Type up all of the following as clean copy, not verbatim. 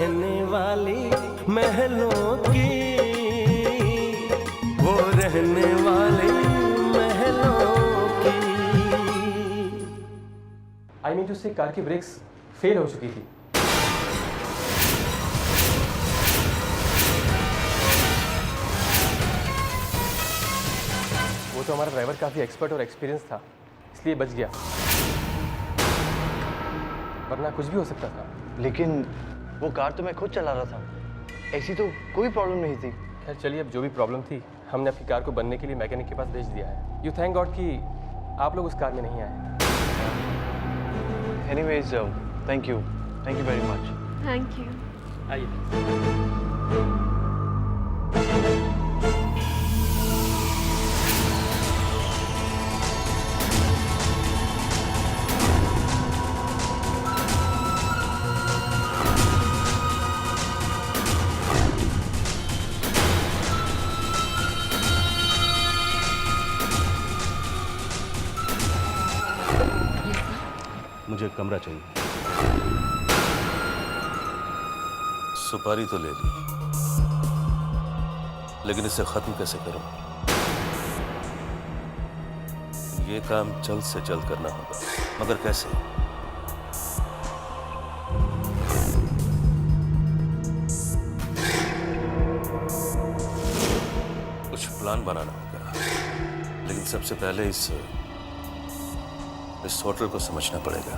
रहने वाली महलों की, वो रहने वाली महलों की। आई मीन टू से कार की ब्रेक्स फेल हो चुकी थी। वो तो हमारा ड्राइवर काफ़ी एक्सपर्ट और एक्सपीरियंस था, इसलिए बच गया, वरना कुछ भी हो सकता था। लेकिन वो कार तो मैं खुद चला रहा था, ऐसी तो कोई प्रॉब्लम नहीं थी। खैर चलिए, अब जो भी प्रॉब्लम थी हमने अपनी कार को बनने के लिए मैकेनिक के पास भेज दिया है। यू थैंक गॉड कि आप लोग उस कार में नहीं आए। Anyways thank you very much. Thank you. आइए। मुझे कमरा चाहिए। सुपारी तो ले ली, लेकिन इसे खत्म कैसे करूं? ये काम जल्द से जल्द करना होगा, मगर कैसे? कुछ प्लान बनाना होगा, लेकिन सबसे पहले इस होटल को समझना पड़ेगा।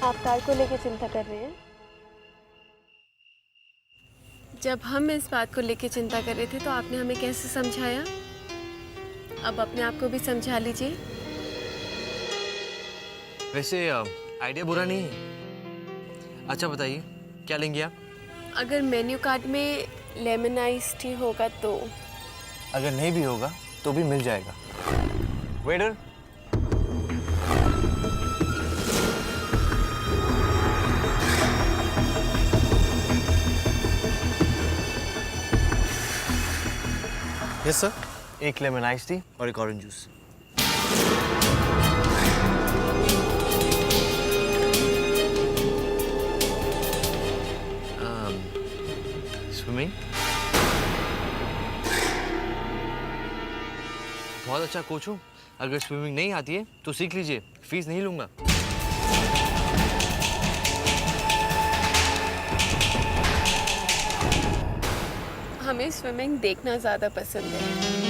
आप कार को लेके चिंता कर रहे हैं? जब हम इस बात को लेके चिंता कर रहे थे तो आपने हमें कैसे समझाया? अब अपने आप को भी समझा लीजिए। वैसे आइडिया बुरा नहीं है। अच्छा बताइए, क्या लेंगे आप? अगर मेन्यू कार्ड में लेमन आइस टी होगा तो। अगर नहीं भी होगा तो भी मिल जाएगा। Waiter, yes sir. एक लेमन आइस टी और एक ऑरेंज जूस। स्विमिंग? बहुत अच्छा कोच हूँ। अगर स्विमिंग नहीं आती है तो सीख लीजिए, फीस नहीं लूंगा। हमें स्विमिंग देखना ज़्यादा पसंद है।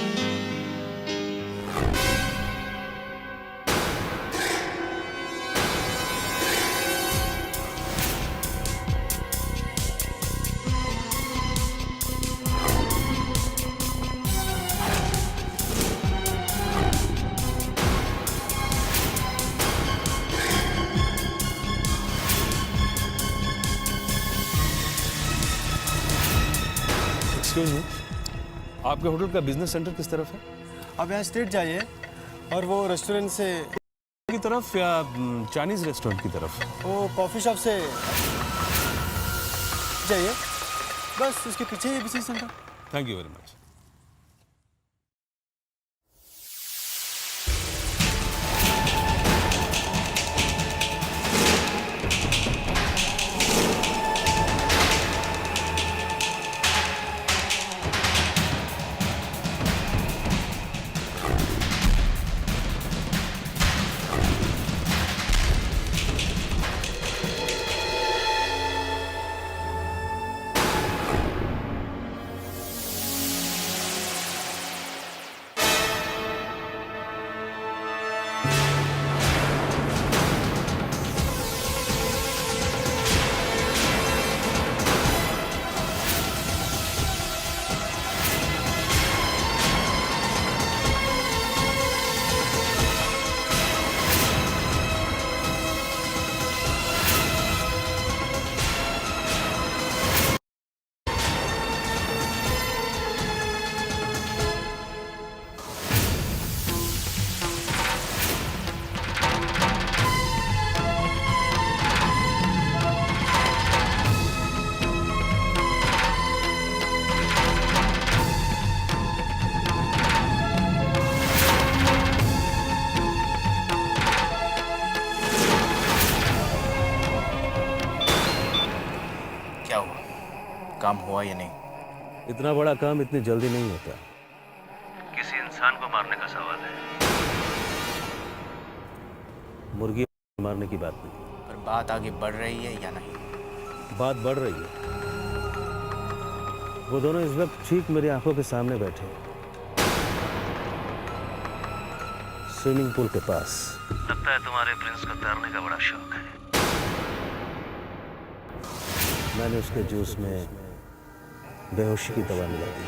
एक्सक्यूज मी, आपके होटल का बिजनेस सेंटर किस तरफ है? आप यहाँ स्ट्रेट जाइए और वो रेस्टोरेंट से की तरफ या चाइनीज रेस्टोरेंट की तरफ? वो कॉफ़ी शॉप से जाइए, बस उसके पीछे ही business center. Thank you very much. हुआ या नहीं। इतना बड़ा काम इतनी जल्दी नहीं होता। किसी इंसान को मारने का सवाल है। मुर्गी मारने की बात नहीं। पर बात आगे बढ़ रही है या नहीं? बात बढ़ रही है। वो दोनों इस वक्त ठीक मेरी आंखों के सामने बैठे हैं, स्विमिंग पूल के पास। लगता है तुम्हारे प्रिंस को तैरने का बड़ा शौक है। मैंने उसके जूस में बेहोशी की दवा मिला दी।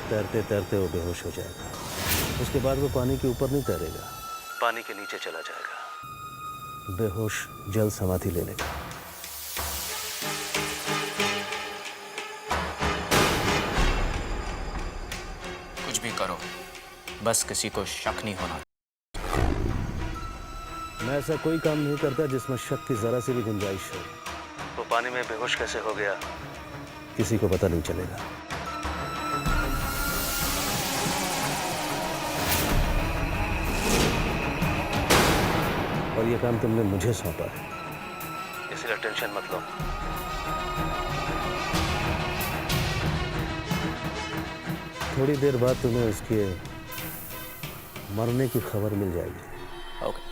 तैरते तैरते वो बेहोश हो जाएगा। उसके बाद वो पानी के ऊपर नहीं तैरेगा, पानी के नीचे चला जाएगा। बेहोश जल समाधि ले लेगा। कुछ भी करो, बस किसी को शक नहीं होना। मैं ऐसा कोई काम नहीं करता जिसमें शक की जरा सी भी गुंजाइश हो। वो पानी में बेहोश कैसे हो गया? किसी को पता नहीं चलेगा। और ये काम तुमने मुझे सौंपा है, इसलिए टेंशन मत लो। थोड़ी देर बाद तुम्हें उसके मरने की खबर मिल जाएगी। ओके।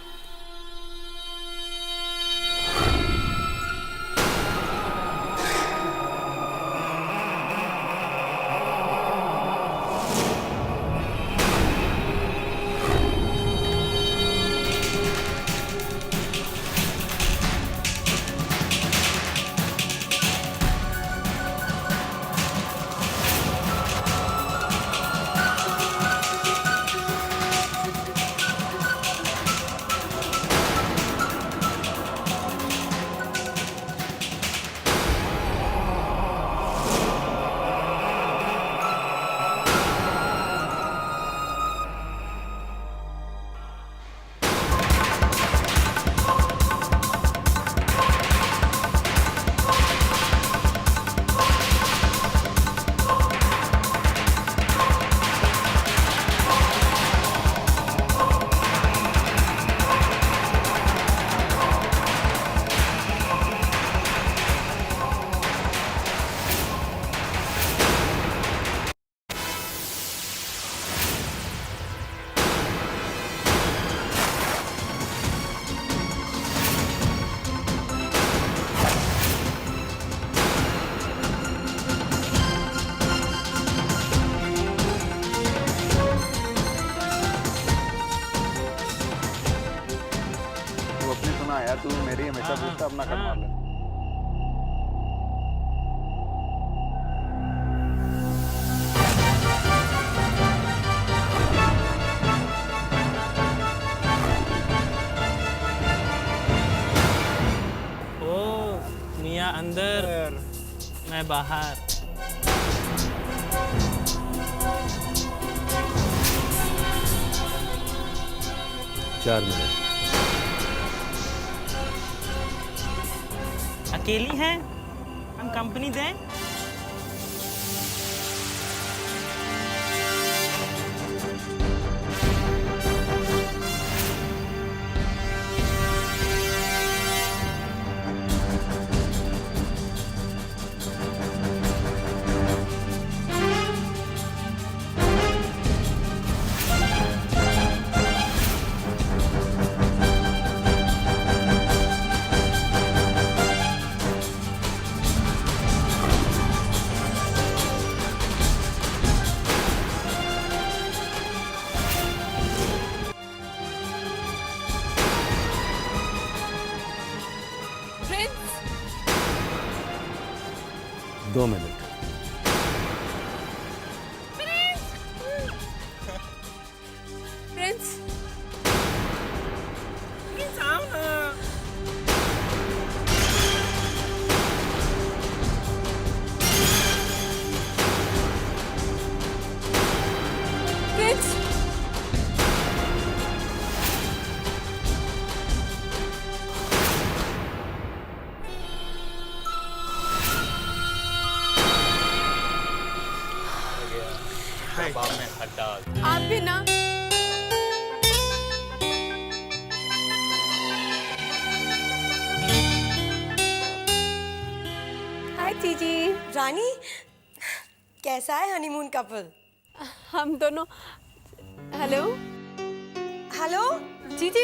यार तू मेरी हमेशा पूछता अपना कर मार ले। ओ मियाँ अंदर, मैं बाहर। चार मिनट। अकेली हैं? हम कंपनी दें? दो मिनट। प्रिंस, आओ ना। प्रिंस, आप भी ना। जीजी। रानी, कैसा है हनीमून कपल? हम दोनों। हेलो हेलो जीजी,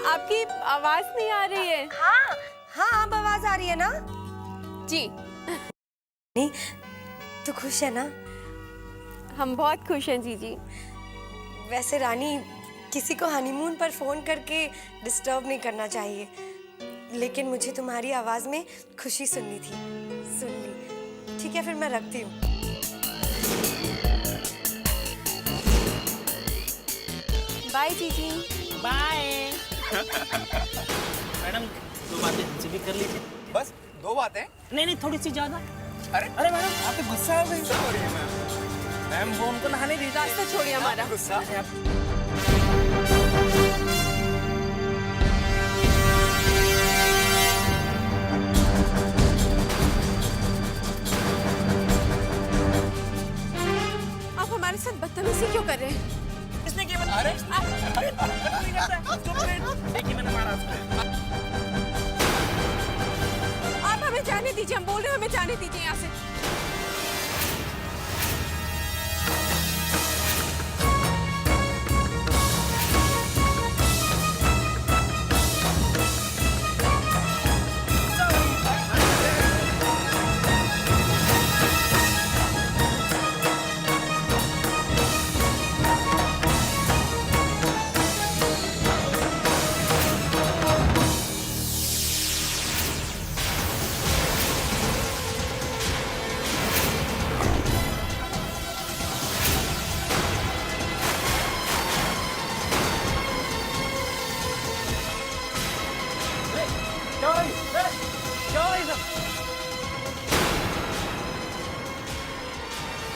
आपकी आवाज नहीं आ रही है। हाँ हाँ, अब आवाज आ रही है ना? जी। नहीं, तू खुश है ना? हम बहुत खुश हैं जीजी। वैसे रानी, किसी को हनीमून पर फोन करके डिस्टर्ब नहीं करना चाहिए, लेकिन मुझे तुम्हारी आवाज में खुशी सुननी थी, सुन ली। ठीक है, फिर मैं रखती हूँ। बाय जीजी। बाय। मैडम, 2 बातें हमसे भी कर लीजिए। बस 2 बातें? नहीं, थोड़ी सी ज्यादा। अरे मैडम, आप तो गुस्सा हो गई। हो रही है मैम। वो उनको नहाने दीजिए। रास्ता छोड़िए हमारा। गुस्सा? आप हमारे साथ बदतमीजी क्यों कर रहे हैं? किसने की? अरे देखिए, मैंने मारा उसको। आप हमें जाने दीजिए, हम बोल रहे हैं हमें जाने दीजिए यहाँ से।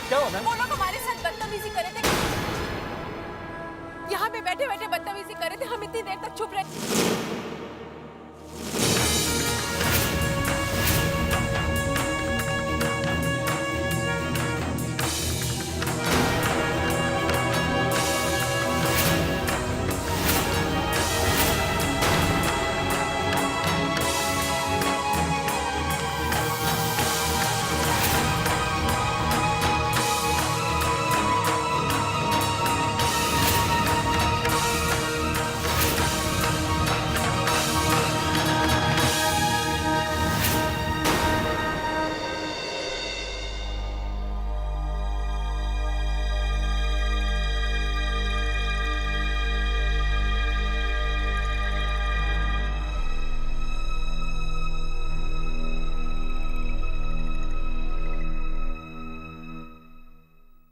क्या हुआ मैम? वो लोग हमारे साथ बदतमीजी कर रहे थे। यहाँ पे बैठे बैठे बदतमीजी कर रहे थे, हम इतनी देर तक चुप रहे।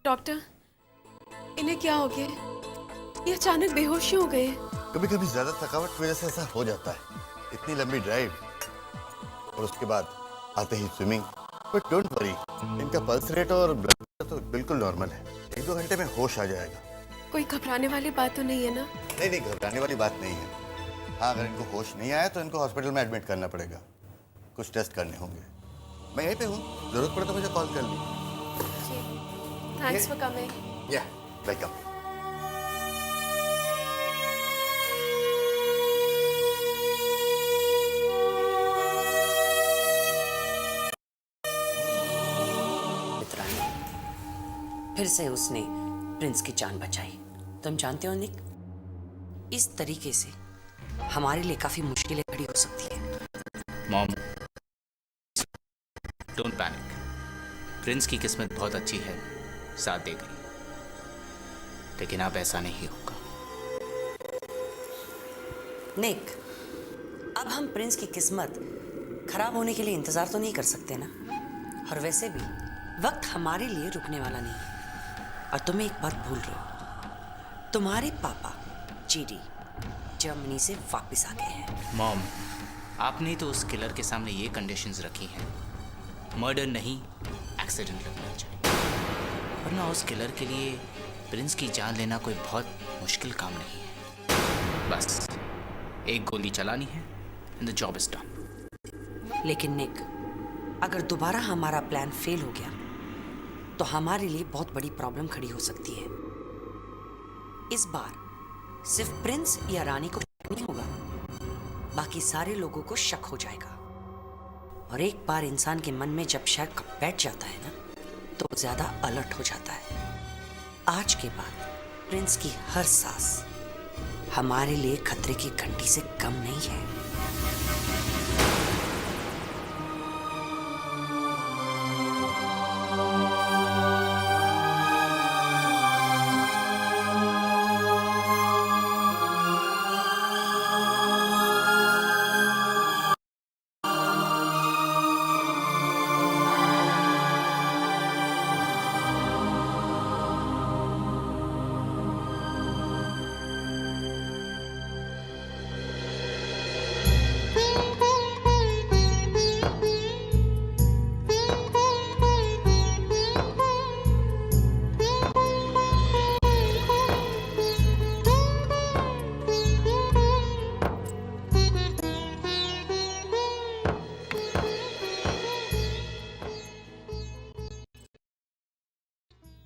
डॉक्टर, इन्हें क्या हो गया? ये अचानक बेहोशी हो गए। कभी कभी ज्यादा थकावट की वजह से ऐसा हो जाता है। इतनी लंबी ड्राइव और उसके बाद आते ही स्विमिंग। बट डोंट वरी, इनका पल्स रेट और ब्लड प्रेशर तो बिल्कुल नॉर्मल है। 1-2 घंटे में होश आ जाएगा। कोई घबराने वाली बात तो नहीं है ना? नहीं, घबराने वाली बात नहीं है। हाँ, अगर इनको होश नहीं आया तो इनको हॉस्पिटल में एडमिट करना पड़ेगा। कुछ टेस्ट करने होंगे। मैं यहीं पे हूँ, जरूरत पड़े तो मुझे कॉल कर ली। Thanks for coming. Yeah, welcome. फिर से उसने प्रिंस की जान बचाई। तुम जानते हो निक, इस तरीके से हमारे लिए काफी मुश्किलें खड़ी हो सकती है। Mom, don't panic. प्रिंस की किस्मत बहुत अच्छी है, साथ दे गई। लेकिन अब ऐसा नहीं होगा। निक, अब हम प्रिंस की किस्मत खराब होने के लिए इंतजार तो नहीं कर सकते ना। और वैसे भी वक्त हमारे लिए रुकने वाला नहीं है। और तुम एक बात भूल रहे हो, तुम्हारे पापा जीडी जर्मनी से वापस आ गए हैं। मॉम, आपने तो उस किलर के सामने ये कंडीशंस रखी हैं, मर्डर नहीं एक्सीडेंट लगना चाहिए। वरना उस किलर के लिए प्रिंस की जान लेना कोई बहुत मुश्किल काम नहीं है। बस एक गोली चलानी है and the job is done. लेकिन निक, अगर दोबारा हमारा प्लान फेल हो गया तो हमारे लिए बहुत बड़ी प्रॉब्लम खड़ी हो सकती है। इस बार सिर्फ प्रिंस या रानी को शक नहीं होगा, बाकी सारे लोगों को शक हो जाएगा। और एक बार इंसान के मन में जब शक बैठ जाता है ना, तो ज्यादा अलर्ट हो जाता है। आज के बाद प्रिंस की हर सांस हमारे लिए खतरे की घंटी से कम नहीं है।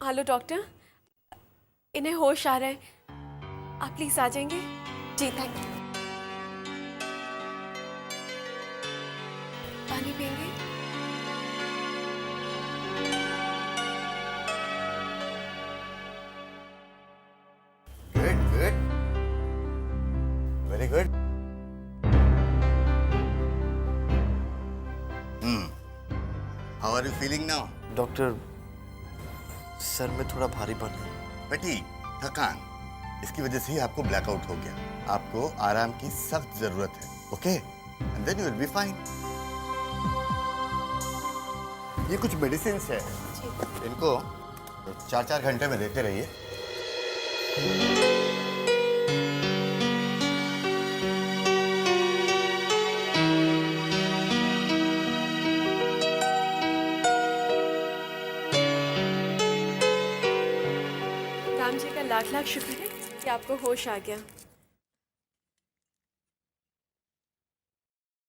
हेलो डॉक्टर, इन्हें होश आ रहा है, आप प्लीज आ जाएंगे। जी थैंक यू। पानी पिएंगे? Good good, very good. How are you feeling now? Doctor, sir में थोड़ा भारीपन है। फटीग, थकान, इसकी वजह से ही आपको ब्लैकआउट हो गया। आपको आराम की सख्त जरूरत है, okay? And then you will be fine. ये कुछ मेडिसिन है, इनको 4-4 घंटे में देते रहिए। राम जी का लाख लाख शुक्र है कि आपको होश आ गया।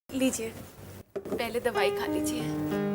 लीजिए, पहले दवाई खा लीजिए।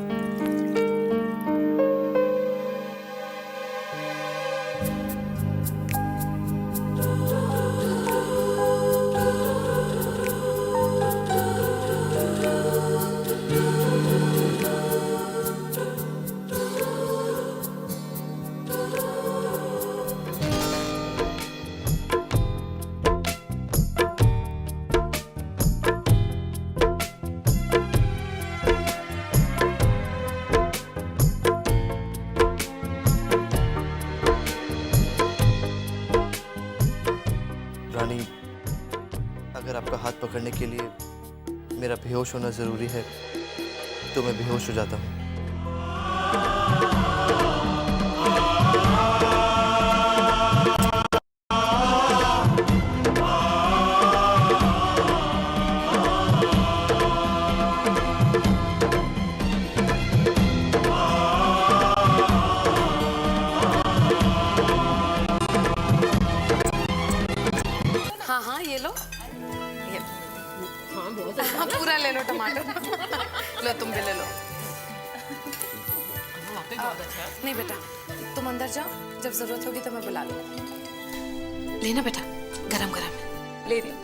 रानी, अगर आपका हाथ पकड़ने के लिए मेरा बेहोश होना जरूरी है तो मैं बेहोश हो जाता हूँ। हाँ हाँ, ये लो, ये हाँ बहुत हाँ, पूरा ले लो टमाटर। लो तुम भी ले लो। नहीं बेटा, तुम अंदर जाओ, जब जरूरत होगी तो मैं बुला लूंगी। लेना बेटा, गरम गरम है। ले रही हूँ।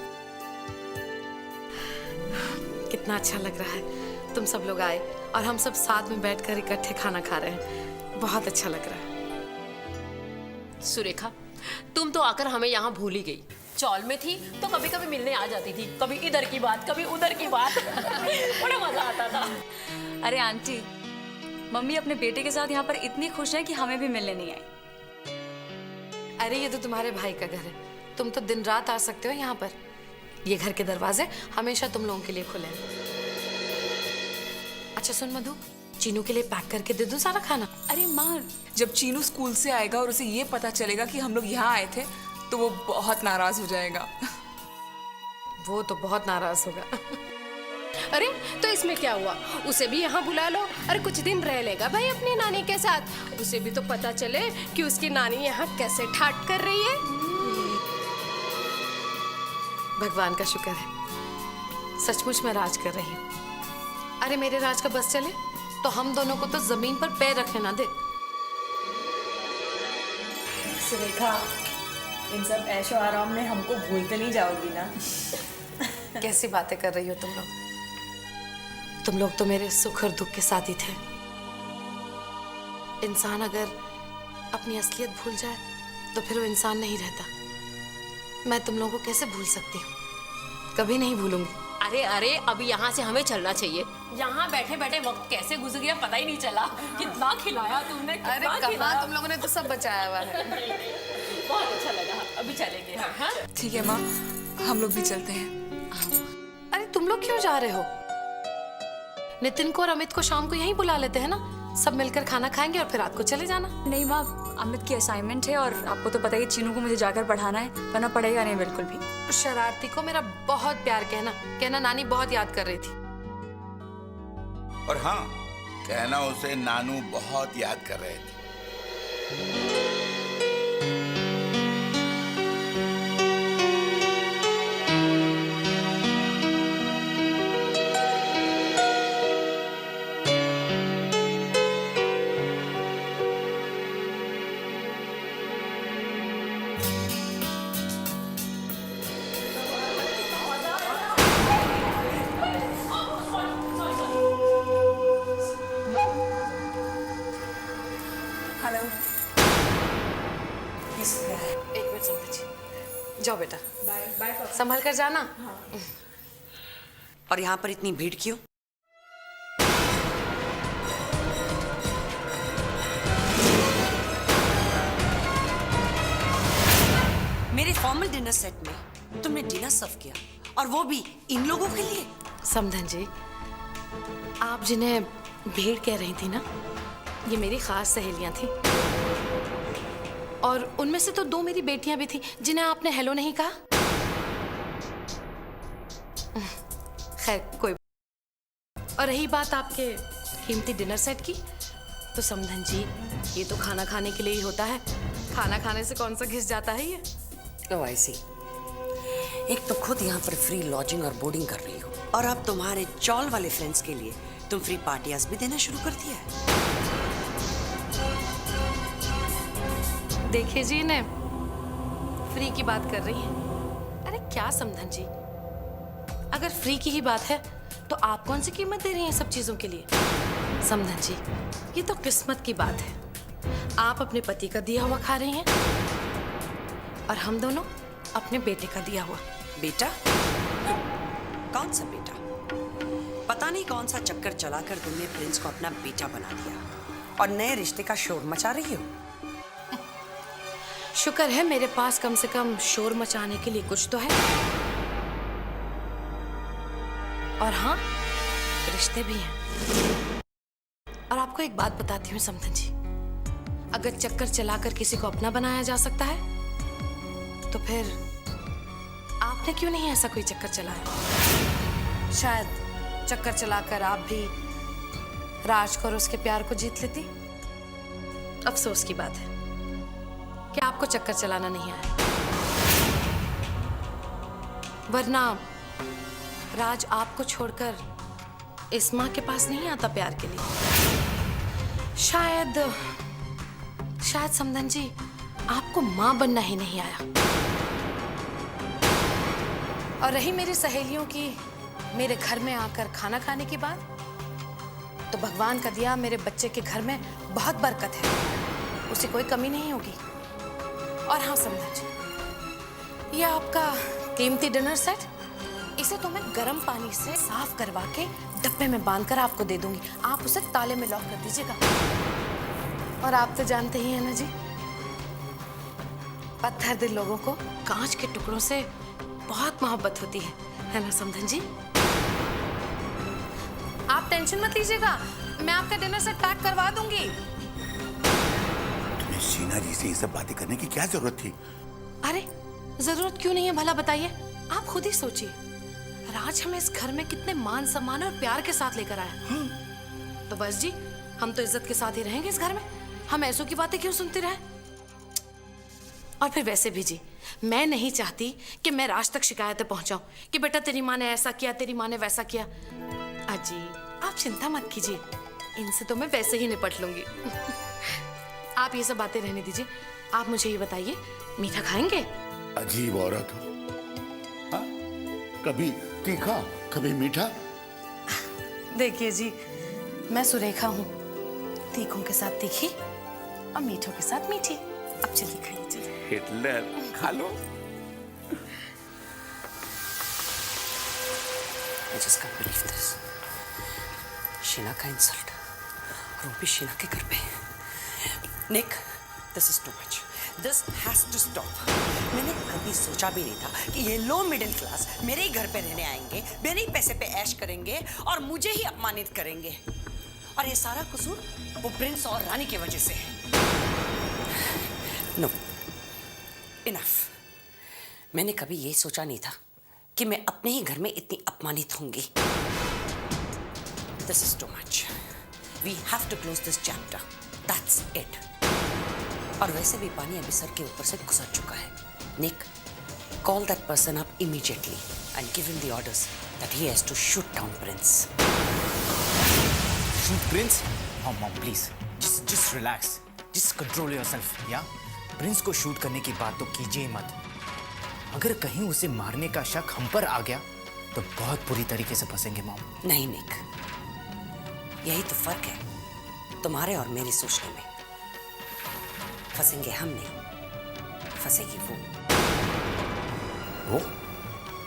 कितना अच्छा लग रहा है, तुम सब लोग आए और हम सब साथ में बैठकर इकट्ठे खाना खा रहे हैं। बहुत अच्छा लग रहा है। सुरेखा, तुम तो आकर हमें यहाँ भूल ही गई। चौल में थी तो कभी कभी मिलने आ जाती थी, कभी इधर की बात कभी उधर की बात। बड़ा मजा आता था। अरे आंटी, मम्मी अपने बेटे के साथ यहाँ पर इतनी खुश हैं कि हमें भी मिलने नहीं आई। अरे ये तो तुम्हारे भाई का घर है, तुम तो दिन रात आ सकते हो यहाँ पर। ये घर के दरवाजे हमेशा तुम लोगों के लिए खुले हैं। अच्छा सुन मधु, चीनू के लिए पैक करके दे दूं सारा खाना? अरे माँ, जब चीनू स्कूल से आएगा और उसे ये पता चलेगा कि हम लोग यहाँ आए थे तो वो बहुत नाराज हो जाएगा। वो तो बहुत नाराज होगा। अरे तो इसमें क्या हुआ, उसे भी यहाँ बुला लो। अरे कुछ दिन रह लेगा भाई अपनी नानी के साथ, उसे भी तो पता चले कि उसकी नानी यहाँ कैसे ठाट कर रही है। भगवान का शुक्र है, सचमुच मैं राज कर रही हूँ। अरे मेरे राज का बस चले तो हम दोनों को तो जमीन पर पैर रखने ना दे। सुरेखा, इन सब ऐशो आराम में हमको भूलते नहीं जाओगी ना? कैसी बातें कर रही हो तुम लोग? तुम लोग तो मेरे सुख और दुख के साथी थे। इंसान अगर अपनी असलियत भूल जाए तो फिर वो इंसान नहीं रहता। मैं तुम लोगों को कैसे भूल सकती हूँ? कभी नहीं भूलूंगी। अरे अरे, अभी यहाँ से हमें चलना चाहिए। यहाँ बैठे बैठे वक्त कैसे गुजर गया पता ही नहीं चला। कितना खिलाया तुमने, अरे कहाँ, तुम लोगों ने तो सब बचाया हुआ है। बहुत अच्छा लगा, अभी चलेंगे। हाँ ठीक है माँ, हम लोग भी चलते हैं। अरे तुम लोग क्यों जा रहे हो? नितिन को और अमित को शाम को यहीं बुला लेते हैं ना, सब मिलकर खाना खाएंगे और फिर रात को चले जाना। नहीं माँ, अमित की असाइनमेंट है और आपको तो पता ही है चीनू को मुझे जाकर पढ़ाना है, वरना पढ़ेगा नहीं बिल्कुल भी। शरारती को मेरा बहुत प्यार कहना नानी बहुत याद कर रही थी। और हाँ, कहना उसे नानू बहुत याद कर रहे थे। हेलो। एक मिनट संभल जी, जाओ बेटा, बाय संभल कर जाना। और यहाँ पर इतनी भीड़ क्यों? मेरे फॉर्मल डिनर सेट में तुमने डिनर सर्व किया, और वो भी इन लोगों के लिए। समधन जी, आप जिन्हें भीड़ कह रही थी ना, ये मेरी खास सहेलियां थी, और उनमें से तो 2 मेरी बेटियां भी थी जिन्हें आपने हेलो नहीं कहा। खैर कोई। और रही बात आपके कीमती डिनर सेट की, तो समधन जी, ये तो खाना खाने के लिए ही होता है। खाना खाने से कौन सा घिस जाता है ये? ओह आई सी। एक तो खुद यहाँ पर फ्री लॉजिंग और बोर्डिंग कर रही हो, और अब तुम्हारे चौल वाले फ्रेंड्स के लिए तुम फ्री पार्टियां भी देना शुरू कर दिया है। देखिए जी, इन्हें फ्री की बात कर रही हैं। अरे क्या समधन जी, अगर फ्री की ही बात है तो आप कौन सी कीमत दे रही हैं सब चीजों के लिए? समधन जी, ये तो किस्मत की बात है। आप अपने पति का दिया हुआ खा रही हैं, और हम दोनों अपने बेटे का दिया हुआ। बेटा? कौन सा बेटा? पता नहीं कौन सा चक्कर चलाकर तुमने प्रिंस को अपना बेटा बना दिया, और नए रिश्ते का शोर मचा रही हो। शुक्र है मेरे पास कम से कम शोर मचाने के लिए कुछ तो है। और हाँ, रिश्ते भी हैं। और आपको एक बात बताती हूँ समधन जी, अगर चक्कर चलाकर किसी को अपना बनाया जा सकता है, तो फिर आपने क्यों नहीं ऐसा कोई चक्कर चलाया? शायद चक्कर चलाकर आप भी राज को और उसके प्यार को जीत लेती। अफसोस की बात है कि आपको चक्कर चलाना नहीं आया, वरना राज आपको छोड़कर इस माँ के पास नहीं आता प्यार के लिए। शायद समधन जी, आपको माँ बनना ही नहीं आया। और रही मेरी सहेलियों की मेरे घर में आकर खाना खाने की बात, तो भगवान का दिया मेरे बच्चे के घर में बहुत बरकत है, उसे कोई कमी नहीं होगी। और हाँ समधन जी, ये आपका कीमती डिनर सेट, इसे तो मैं गर्म पानी से साफ करवा के डब्बे में बांधकर आपको दे दूंगी। आप उसे ताले में लॉक कर दीजिएगा। और आप तो जानते ही हैं ना जी, पत्थर दिल लोगों को कांच के टुकड़ों से बहुत मोहब्बत होती है ना समधन जी? आप टेंशन मत लीजिएगा, मैं आपका डिनर सेट पैक करवा दूंगी। तुम्हें शीना जी से ये सब बातें करने की क्या जरूरत थी? अरे जरूरत क्यों नहीं है भला बताइए? आप खुद ही सोचिए, राज हमें इस घर में कितने मान सम्मान और प्यार के साथ लेकर आया। तो बस जी, हम तो इज्जत के साथ ही रहेंगे इस घर में। हम ऐसों की बातें क्यों सुनते रहे? और फिर वैसे भी जी, मैं नहीं चाहती कि मैं राज तक शिकायतें पहुंचाऊं कि बेटा तेरी माँ ने ऐसा किया, तेरी माँ ने वैसा किया। अजी आप चिंता मत कीजिए, इनसे तो मैं वैसे ही निपट लूंगी। आप ये सब बातें रहने दीजिए। आप मुझे ये बताइए, मीठा खाएंगे? अजीब औरत हो, हाँ? कभी तीखा कभी मीठा। देखिए जी, मैं सुरेखा हूँ, तीखों के साथ तीखी और मीठों के साथ मीठी। अब चलिए खाइए, चलिए। हिटलर खा लो। I just can't believe this. Sheena का इंसल्ट और वो भी शीना के घर पे। निक, this is too much. This has to stop. मैंने कभी सोचा भी नहीं था कि ये लो मिडिल क्लास मेरे ही घर पे रहने आएंगे, मेरे ही पैसे पे ऐश करेंगे और मुझे ही अपमानित करेंगे। और ये सारा कसूर वो प्रिंस और रानी की वजह से है। No, enough. मैंने कभी ये सोचा नहीं था कि मैं अपने ही घर में इतनी अपमानित होंगी। This is too much. We have to close this chapter. That's it. और वैसे भी पानी अभी सर के ऊपर से गुजर चुका है। Nick, call that person up immediately and give him the orders that he has to shoot down Prince. Shoot Prince? Mom, please. Just relax. Just control yourself, yeah? Prince को शूट करने की बात तो कीजिए मत। अगर कहीं उसे मारने का शक हम पर आ गया तो बहुत बुरी तरीके से फंसेंगे मॉम। नहीं निक, यही तो फर्क है तुम्हारे और मेरी सोचने में। फंसेंगे हम नहीं, फंसेगी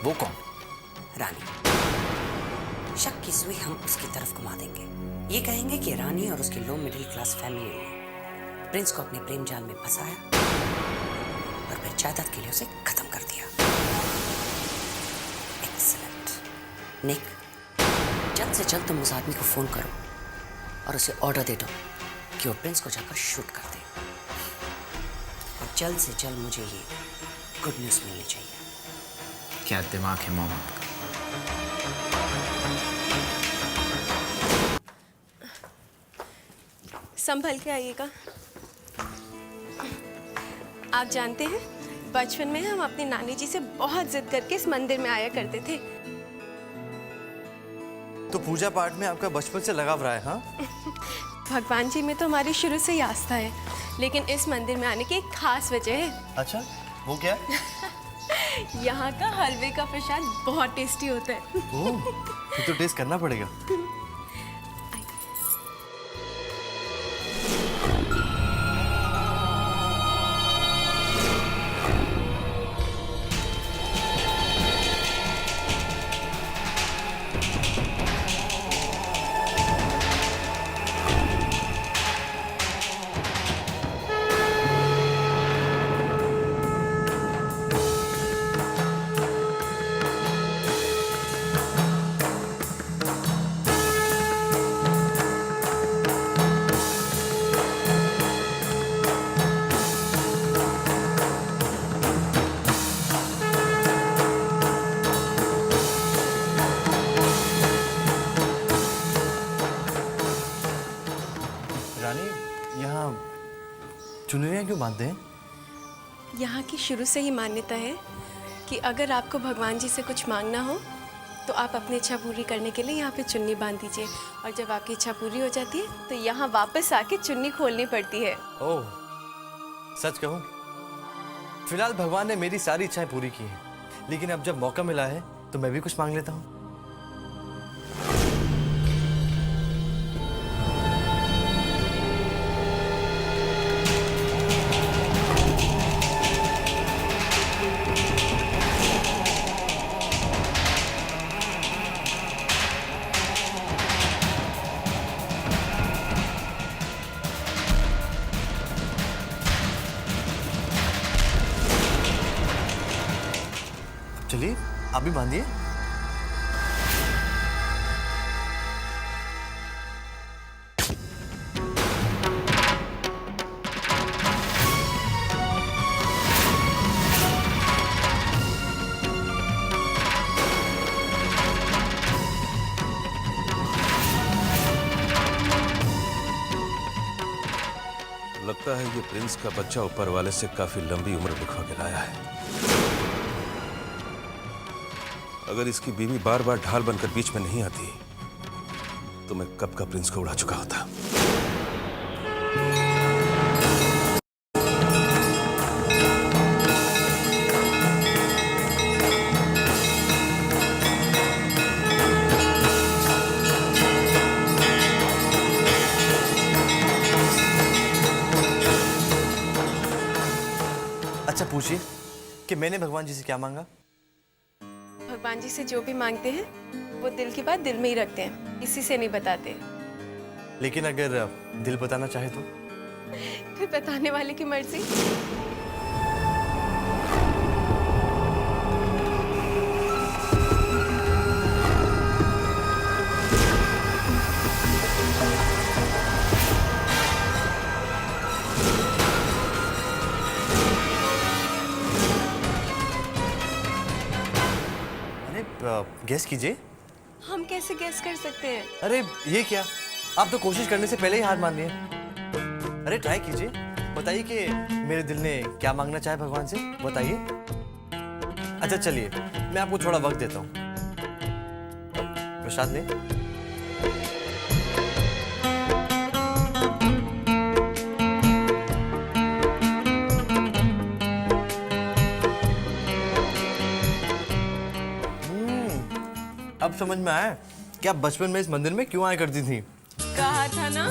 वो कौन? रानी। शक की सुई हम उसकी तरफ घुमा देंगे। ये कहेंगे कि रानी और उसकी लो मिडिल क्लास फैमिली ने प्रिंस को अपने प्रेम जाल में फंसाया और फिर जायदाद के लिए उसे खत्म कर दिया। एक्सीलेंट। निक, जल्द से जल्द तुम उस आदमी को फोन करो और उसे ऑर्डर दे दो कि वो प्रिंस को जाकर शूट कर दे। और जल्द से जल्द मुझे ये गुड न्यूज़ मिलनी चाहिए। क्या दिमाग है मॉम आपका? संभल के आइएगा। आप जानते हैं, बचपन में हम अपनी नानी जी से बहुत जिद करके इस मंदिर में आया करते थे। तो पूजा पाठ में आपका बचपन से लगाव रहा है? हाँ। भगवान जी में तो हमारी शुरू से ही आस्था है, लेकिन इस मंदिर में आने की एक खास वजह है। अच्छा, वो क्या? यहाँ का हलवे का प्रसाद बहुत टेस्टी होता है। ओह, फिर तो टेस्ट करना पड़ेगा। चुनरियाँ क्यों बांधते हैं? यहाँ की शुरू से ही मान्यता है कि अगर आपको भगवान जी से कुछ मांगना हो तो आप अपनी इच्छा पूरी करने के लिए यहाँ पे चुन्नी बांध दीजिए, और जब आपकी इच्छा पूरी हो जाती है तो यहाँ वापस आके चुन्नी खोलनी पड़ती है। ओह, सच कहूँ, फिलहाल भगवान ने मेरी सारी इच्छाएं पूरी की हैं, लेकिन अब जब मौका मिला है तो मैं भी कुछ मांग लेता हूँ। चलिए, आप भी बांधिए। लगता है ये प्रिंस का बच्चा ऊपर वाले से काफी लंबी उम्र लिखवा के लाया है। अगर इसकी बीवी बार बार ढाल बनकर बीच में नहीं आती तो मैं कब का प्रिंस को उड़ा चुका होता। अच्छा पूछिए कि मैंने भगवान जी से क्या मांगा। भगवान जी से जो भी मांगते हैं वो दिल की बात दिल में ही रखते हैं, किसी से नहीं बताते। लेकिन अगर दिल बताना चाहे तो? फिर बताने वाले की मर्जी। गेस कीजिए। हम कैसे गेस कर सकते हैं? अरे ये क्या, आप तो कोशिश करने से पहले ही हार मान लिए। अरे ट्राई कीजिए, बताइए कि मेरे दिल ने क्या मांगना चाहे भगवान से, बताइए। अच्छा चलिए मैं आपको थोड़ा वक्त देता हूँ, प्रसाद लें। अब समझ में आया कि आप बचपन में इस मंदिर में क्यों आया करती थी। कहा था ना।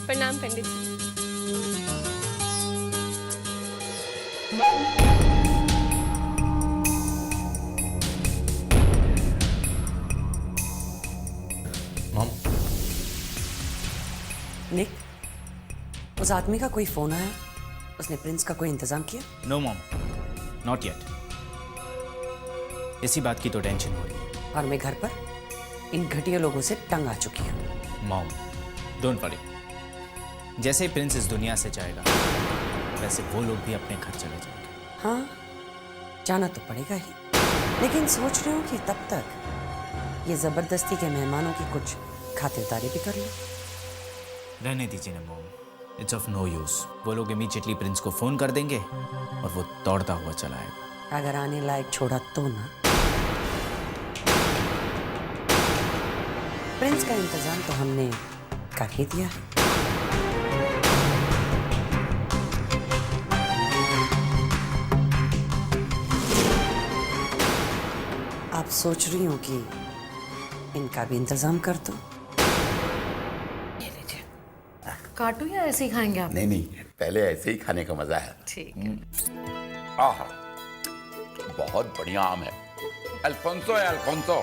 प्रणाम पंडित जी। निक, उस आदमी का कोई फोन आया? उसने प्रिंस का कोई इंतजाम किया? No mom, not yet. इसी बात की तो टेंशन हो रही है। और मैं घर पर इन घटिया लोगों से तंग आ चुकी हूँ। Mom, don't worry. जैसे ही प्रिंस इस दुनिया से जाएगा वैसे वो लोग भी अपने घर चले जाएंगे। हाँ, जाना तो पड़ेगा ही, लेकिन सोच रही हूँ कि तब तक ये जबरदस्ती के मेहमानों की कुछ खातिरदारी भी कर लूँ। रहने दीजिए ना mom, it's of no use. वो लोग इमीडिएटली प्रिंस को फोन कर देंगे और वो दौड़ता हुआ चला आएगा। अगर आने लायक छोड़ा तो ना। प्रिंस का इंतजाम तो हमने कर ही दिया है। आप सोच रही हूँ कि इनका भी इंतजाम कर दो। काटू या ऐसे ही खाएंगे आप? नहीं नहीं, पहले ऐसे ही खाने का मजा है। ठीक है। आहा, बहुत बढ़िया आम है। अल्फोंसो है, अल्फोंसो।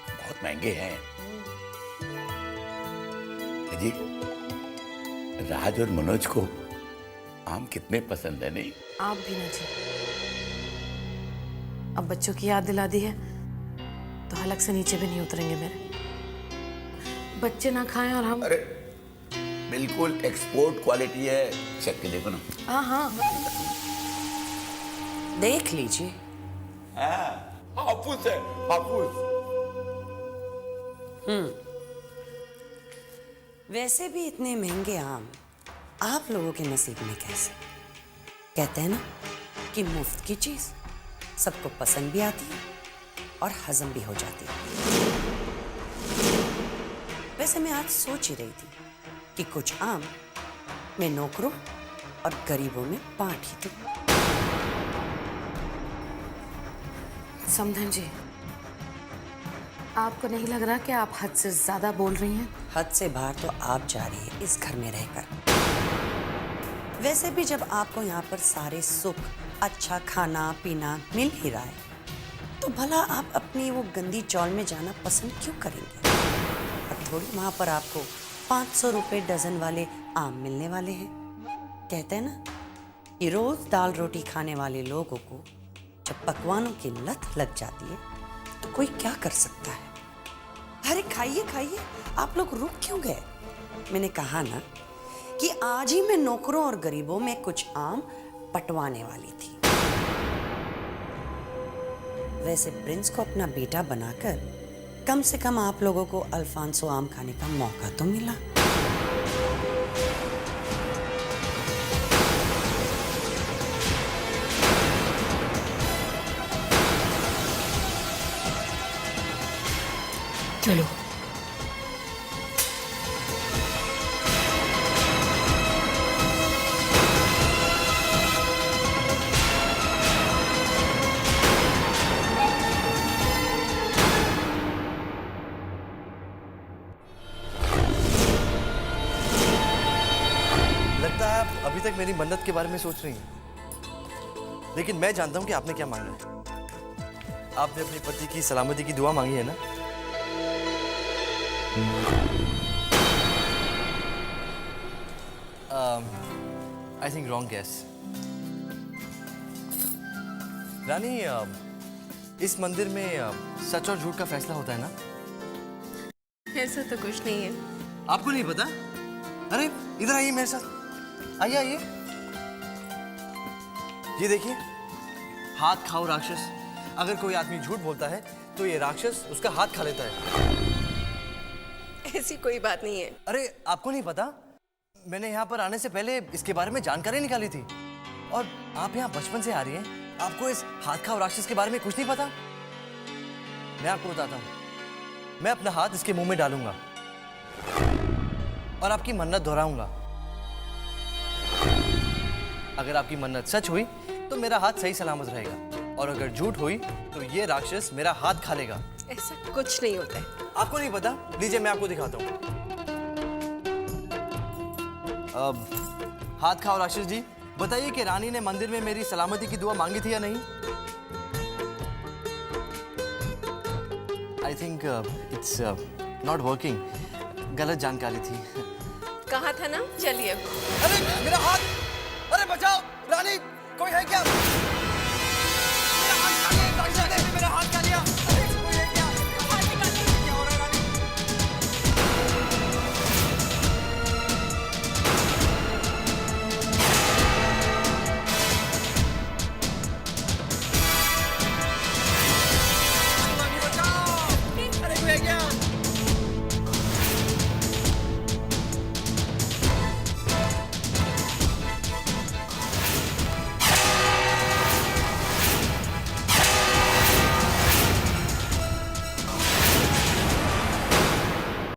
बहुत महंगे हैं जी। राज और मनोज को आम कितने पसंद है, नहीं? आप भी ना जी। अब बच्चों की याद दिला दी है तो हलक से नीचे भी नहीं उतरेंगे मेरे। बच्चे ना खाएं और हम। अरे बिल्कुल एक्सपोर्ट क्वालिटी है, चेक के देखो ना। हाँ हाँ, देख लीजिए। हाफूज है, हाफूज। वैसे भी इतने महंगे आम आप लोगों के नसीब में कैसे? कहते हैं ना कि मुफ्त की चीज सबको पसंद भी आती है और हजम भी हो जाती है। वैसे मैं आज सोच ही रही थी कि कुछ आम मैं नौकरों और गरीबों में बांट ही दूं। समधन जी, आपको नहीं लग रहा कि आप हद से ज्यादा बोल रही हैं? हद से बाहर तो आप जा रही है इस घर में रहकर। वैसे भी जब आपको यहाँ पर सारे सुख, अच्छा खाना पीना मिल ही रहा है तो भला आप अपनी वो गंदी चौल में जाना पसंद क्यों करेंगे? अब थोड़ी वहाँ पर आपको 500 रुपए डजन वाले आम मिलने वाले हैं। कहते हैं ना कि रोज दाल रोटी खाने वाले लोगों को जब पकवानों की लत लग जाती है तो कोई क्या कर सकता है। अरे खाइए खाइए, आप लोग रुक क्यों गए? मैंने कहा ना कि आज ही मैं नौकरों और गरीबों में कुछ आम पटवाने वाली थी। वैसे प्रिंस को अपना बेटा बनाकर कम से कम आप लोगों को अल्फांसो आम खाने का मौका तो मिला। चलो। लगता है आप अभी तक मेरी मन्नत के बारे में सोच रही हैं, लेकिन मैं जानता हूं कि आपने क्या मांगा है। आपने अपने पति की सलामती की दुआ मांगी है ना? I think wrong guess. Rani, इस मंदिर में सच और झूठ का फैसला होता है ना? ऐसा तो कुछ नहीं है। आपको नहीं पता? अरे इधर आइए मेरे साथ, आइए आइए। ये देखिए, हाथ खाओ राक्षस। अगर कोई आदमी झूठ बोलता है तो ये राक्षस उसका हाथ खा लेता है। ऐसी कोई बात नहीं है। अरे आपको नहीं पता? मैंने यहाँ पर आने से पहले इसके बारे में जानकारी निकाली थी। और आप यहाँ बचपन से आ रही हैं, आपको इस हाथ खाओ राक्षस के बारे में कुछ नहीं पता? मैं आपको बताता हूँ। मैं अपना हाथ इसके मुंह में डालूंगा और आपकी मन्नत दोहराऊंगा। अगर आपकी मन्नत सच हुई तो मेरा हाथ सही सलामत रहेगा, और अगर झूठ हुई तो ये राक्षस मेरा हाथ खा लेगा। ऐसा कुछ नहीं होता है। आपको नहीं पता? लीजिए मैं आपको दिखाता हूँ। हाथ खाओ राक्षस जी, बताइए कि रानी ने मंदिर में मेरी सलामती की दुआ मांगी थी या नहीं? I think it's not working. गलत जानकारी थी। कहा था ना, चलिए। अरे मेरा हाथ! अरे बचाओ! रानी, कोई है क्या?